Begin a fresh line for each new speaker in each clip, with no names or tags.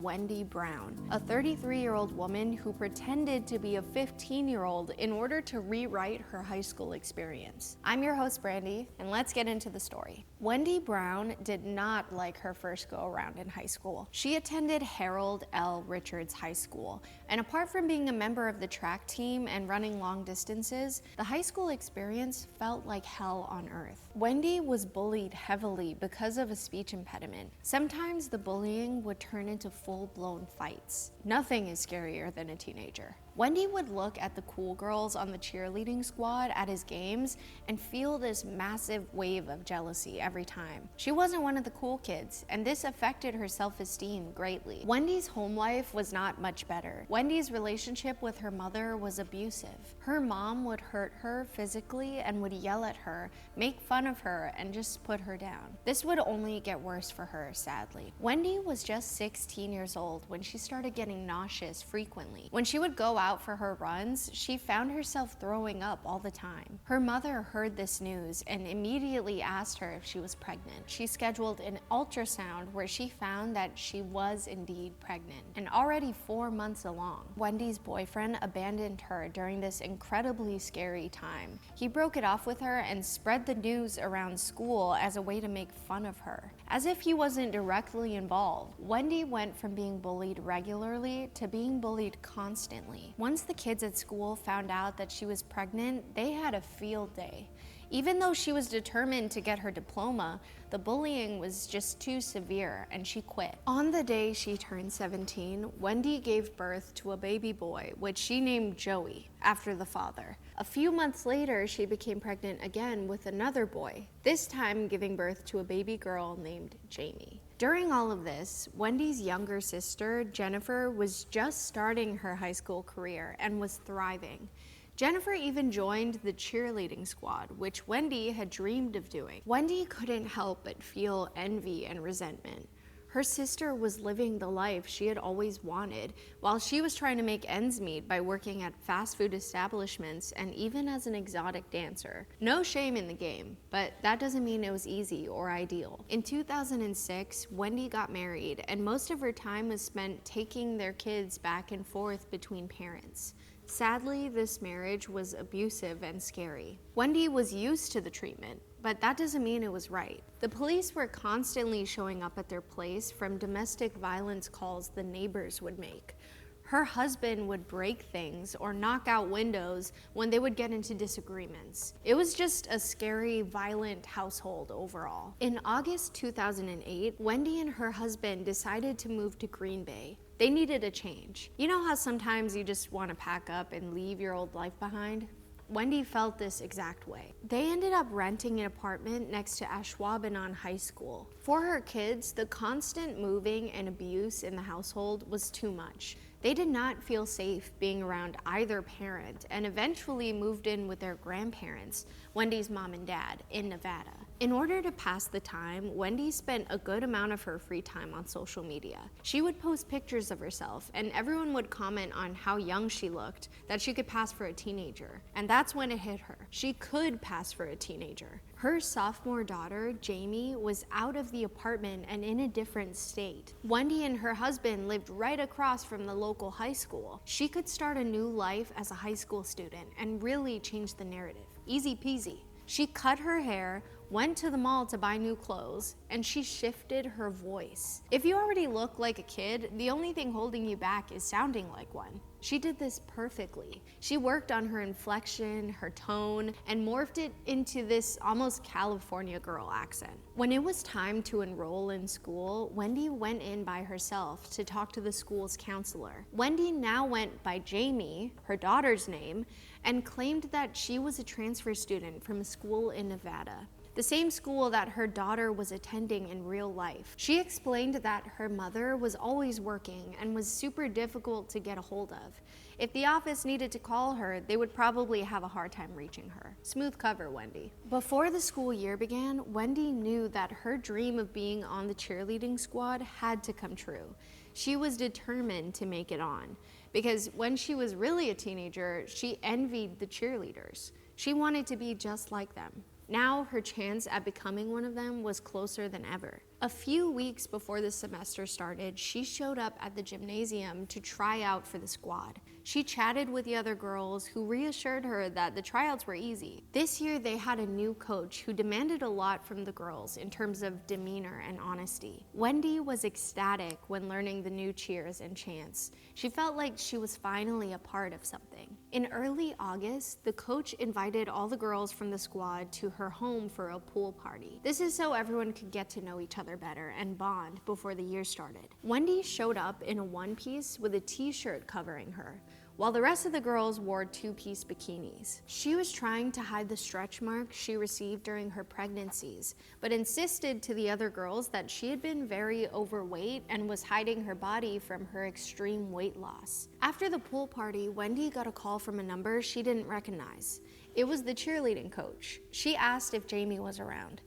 Wendy Brown, a 33-year-old woman who pretended to be a 15-year-old in order to rewrite her high school experience. I'm your host, Brandi, and let's get into the story. Wendy Brown did not like her first go-around in high school. She attended Harold L. Richards High School, and apart from being a member of the track team and running long distances, the high school experience felt like hell on earth. Wendy was bullied heavily because of a speech impediment. Sometimes the bullying would turn into full-blown fights. Nothing is scarier than a teenager. Wendy would look at the cool girls on the cheerleading squad at his games and feel this massive wave of jealousy every time. She wasn't one of the cool kids, and this affected her self-esteem greatly. Wendy's home life was not much better. Wendy's relationship with her mother was abusive. Her mom would hurt her physically and would yell at her, make fun of her, and just put her down. This would only get worse for her, sadly. Wendy was just 16 years old when she started getting nauseous frequently. When she would go out for her runs, she found herself throwing up all the time. Her mother heard this news and immediately asked her if she was pregnant. She scheduled an ultrasound where she found that she was indeed pregnant and already 4 months along. Wendy's boyfriend abandoned her during this incredibly scary time. He broke it off with her and spread the news around school as a way to make fun of her. As if he wasn't directly involved, Wendy went from being bullied regularly to being bullied constantly. Once the kids at school found out that she was pregnant, they had a field day. Even though she was determined to get her diploma, the bullying was just too severe and she quit. On the day she turned 17, Wendy gave birth to a baby boy, which she named Joey, after the father. A few months later, she became pregnant again with another boy, this time giving birth to a baby girl named Jamie. During all of this, Wendy's younger sister, Jennifer, was just starting her high school career and was thriving. Jennifer even joined the cheerleading squad, which Wendy had dreamed of doing. Wendy couldn't help but feel envy and resentment. Her sister was living the life she had always wanted, while she was trying to make ends meet by working at fast food establishments and even as an exotic dancer. No shame in the game, but that doesn't mean it was easy or ideal. In 2006, Wendy got married, and most of her time was spent taking their kids back and forth between parents. Sadly, this marriage was abusive and scary. Wendy was used to the treatment, but that doesn't mean it was right. The police were constantly showing up at their place from domestic violence calls the neighbors would make. Her husband would break things or knock out windows when they would get into disagreements. It was just a scary, violent household overall. In August 2008, Wendy and her husband decided to move to Green Bay. They needed a change. You know how sometimes you just want to pack up and leave your old life behind? Wendy felt this exact way. They ended up renting an apartment next to Ashwaubenon High School. For her kids, the constant moving and abuse in the household was too much. They did not feel safe being around either parent and eventually moved in with their grandparents, Wendy's mom and dad, in Nevada. In order to pass the time, Wendy spent a good amount of her free time on social media. She would post pictures of herself, and everyone would comment on how young she looked, that she could pass for a teenager. And that's when it hit her. She could pass for a teenager. Her sophomore daughter, Jamie, was out of the apartment and in a different state. Wendy and her husband lived right across from the local high school. She could start a new life as a high school student and really change the narrative. Easy peasy. She cut her hair, went to the mall to buy new clothes, and she shifted her voice. If you already look like a kid, the only thing holding you back is sounding like one. She did this perfectly. She worked on her inflection, her tone, and morphed it into this almost California girl accent. When it was time to enroll in school, Wendy went in by herself to talk to the school's counselor. Wendy now went by Jamie, her daughter's name, and claimed that she was a transfer student from a school in Nevada, the same school that her daughter was attending in real life. She explained that her mother was always working and was super difficult to get a hold of. If the office needed to call her, they would probably have a hard time reaching her. Smooth cover, Wendy. Before the school year began, Wendy knew that her dream of being on the cheerleading squad had to come true. She was determined to make it on, because when she was really a teenager, she envied the cheerleaders. She wanted to be just like them. Now her chance at becoming one of them was closer than ever. A few weeks before the semester started, she showed up at the gymnasium to try out for the squad. She chatted with the other girls who reassured her that the tryouts were easy. This year they had a new coach who demanded a lot from the girls in terms of demeanor and honesty. Wendy was ecstatic when learning the new cheers and chants. She felt like she was finally a part of something. In early August, the coach invited all the girls from the squad to her home for a pool party. This is so everyone could get to know each other better and bond before the year started. Wendy showed up in a one-piece with a t-shirt covering her, while the rest of the girls wore two-piece bikinis. She was trying to hide the stretch marks she received during her pregnancies, but insisted to the other girls that she had been very overweight and was hiding her body from her extreme weight loss. After the pool party, Wendy got a call from a number she didn't recognize. It was the cheerleading coach. She asked if Jamie was around.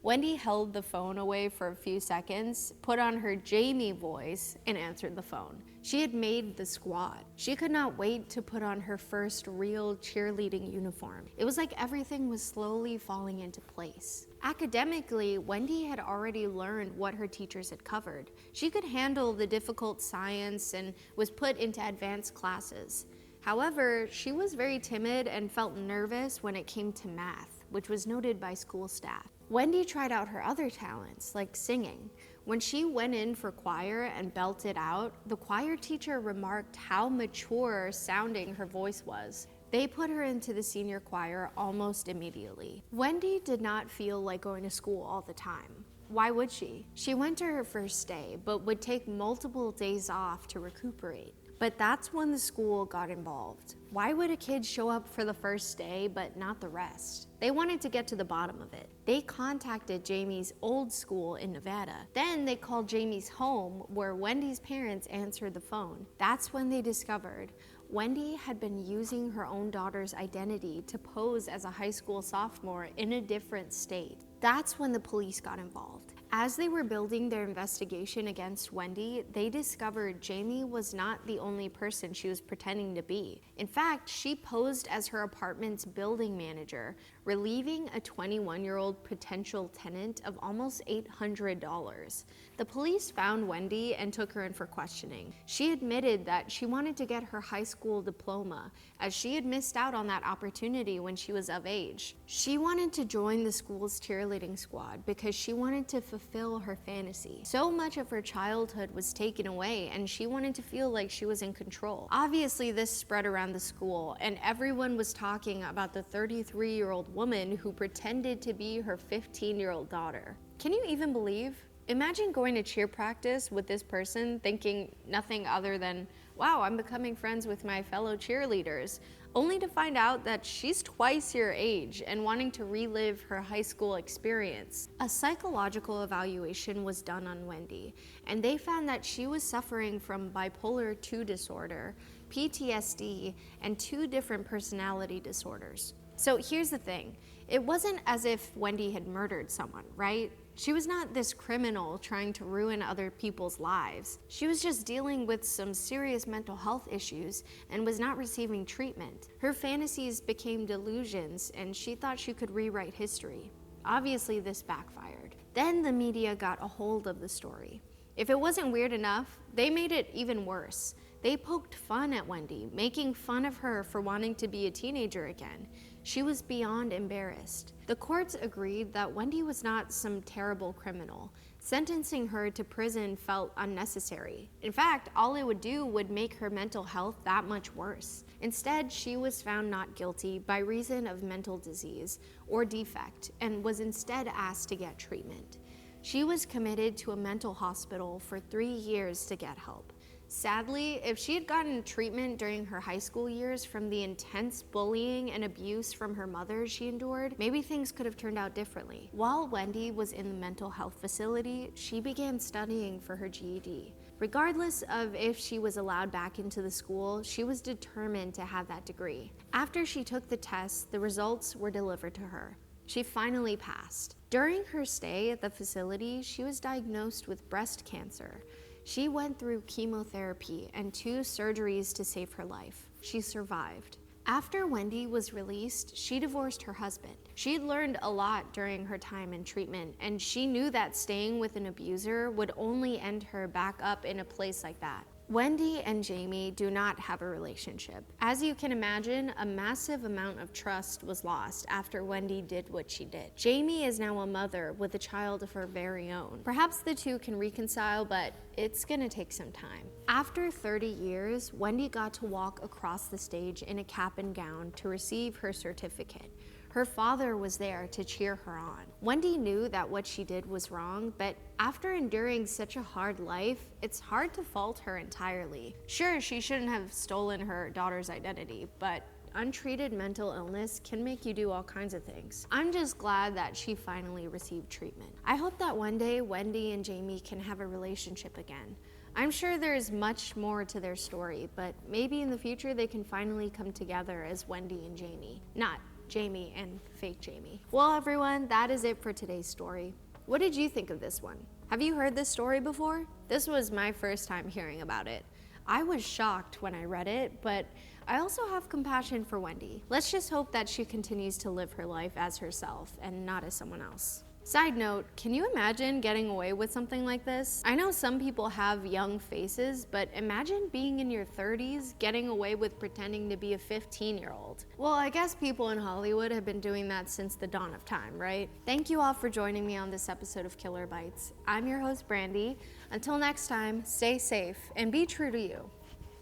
Wendy held the phone away for a few seconds, put on her Jamie voice, and answered the phone. She had made the squad. She could not wait to put on her first real cheerleading uniform. It was like everything was slowly falling into place. Academically, Wendy had already learned what her teachers had covered. She could handle the difficult science and was put into advanced classes. However, she was very timid and felt nervous when it came to math, which was noted by school staff. Wendy tried out her other talents, like singing. When she went in for choir and belted out, the choir teacher remarked how mature sounding her voice was. They put her into the senior choir almost immediately. Wendy did not feel like going to school all the time. Why would she? She went to her first day, but would take multiple days off to recuperate. But that's when the school got involved. Why would a kid show up for the first day but not the rest? They wanted to get to the bottom of it. They contacted Jamie's old school in Nevada. Then they called Jamie's home, where Wendy's parents answered the phone. That's when they discovered Wendy had been using her own daughter's identity to pose as a high school sophomore in a different state. That's when the police got involved. As they were building their investigation against Wendy, they discovered Jamie was not the only person she was pretending to be. In fact, she posed as her apartment's building manager, relieving a 21-year-old potential tenant of almost $800. The police found Wendy and took her in for questioning. She admitted that she wanted to get her high school diploma, as she had missed out on that opportunity when she was of age. She wanted to join the school's cheerleading squad because she wanted to fulfill her fantasy. So much of her childhood was taken away, and she wanted to feel like she was in control. Obviously, this spread around the school, and everyone was talking about the 33-year-old woman who pretended to be her 15-year-old daughter. Can you even believe? Imagine going to cheer practice with this person thinking nothing other than, wow, I'm becoming friends with my fellow cheerleaders, only to find out that she's twice your age and wanting to relive her high school experience. A psychological evaluation was done on Wendy, and they found that she was suffering from bipolar II disorder, PTSD, and 2 different personality disorders. So here's the thing. It wasn't as if Wendy had murdered someone, right? She was not this criminal trying to ruin other people's lives. She was just dealing with some serious mental health issues and was not receiving treatment. Her fantasies became delusions, and she thought she could rewrite history. Obviously, this backfired. Then the media got a hold of the story. If it wasn't weird enough, they made it even worse. They poked fun at Wendy, making fun of her for wanting to be a teenager again. She was beyond embarrassed. The courts agreed that Wendy was not some terrible criminal. Sentencing her to prison felt unnecessary. In fact, all it would do would make her mental health that much worse. Instead, she was found not guilty by reason of mental disease or defect and was instead asked to get treatment. She was committed to a mental hospital for 3 years to get help. Sadly, if she had gotten treatment during her high school years from the intense bullying and abuse from her mother she endured, maybe things could have turned out differently. While Wendy was in the mental health facility, she began studying for her GED. Regardless of if she was allowed back into the school, she was determined to have that degree. After she took the test, the results were delivered to her. She finally passed. During her stay at the facility, she was diagnosed with breast cancer. She went through chemotherapy and 2 surgeries to save her life. She survived. After Wendy was released, she divorced her husband. She had learned a lot during her time in treatment, and she knew that staying with an abuser would only end her back up in a place like that. Wendy and Jamie do not have a relationship. As you can imagine, a massive amount of trust was lost after Wendy did what she did. Jamie is now a mother with a child of her very own. Perhaps the two can reconcile, but it's gonna take some time. After 30 years, Wendy got to walk across the stage in a cap and gown to receive her certificate. Her father was there to cheer her on. Wendy knew that what she did was wrong, but after enduring such a hard life, it's hard to fault her entirely. Sure, she shouldn't have stolen her daughter's identity, but untreated mental illness can make you do all kinds of things. I'm just glad that she finally received treatment. I hope that one day Wendy and Jamie can have a relationship again. I'm sure there's much more to their story, but maybe in the future they can finally come together as Wendy and Jamie. Not Jamie and fake Jamie. Well, everyone, that is it for today's story. What did you think of this one? Have you heard this story before? This was my first time hearing about it. I was shocked when I read it, but I also have compassion for Wendy. Let's just hope that she continues to live her life as herself and not as someone else. Side note, can you imagine getting away with something like this? I know some people have young faces, but imagine being in your 30s getting away with pretending to be a 15-year-old. Well, I guess people in Hollywood have been doing that since the dawn of time, right? Thank you all for joining me on this episode of Killer Bites. I'm your host, Brandi. Until next time, stay safe and be true to you.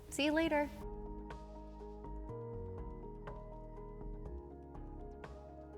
See you later.